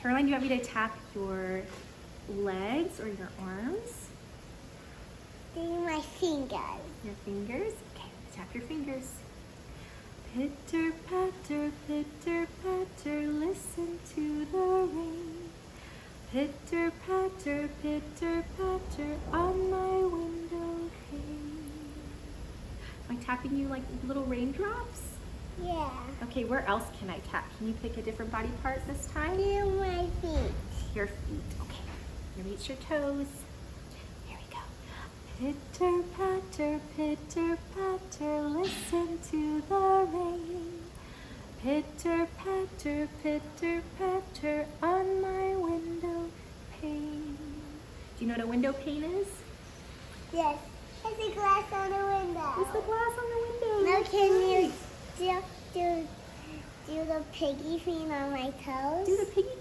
Caroline, do you want me to tap your legs or your arms? Doing my fingers. Your fingers? Okay, tap your fingers. Pitter patter, listen to the rain. Pitter patter, on my window pane. Am I tapping you like little raindrops? Yeah. Okay, where else can I tap? Can you pick a different body part this time? Doing my feet. Your feet. Okay. You're gonna reach your toes. Here we go. Pitter patter, listen to the rain. Pitter patter, on my window pane. Do you know what a window pane is? Yes. There's a glass on the window. It's the glass on the window. Now can you do the piggy thing on my toes? Do the piggy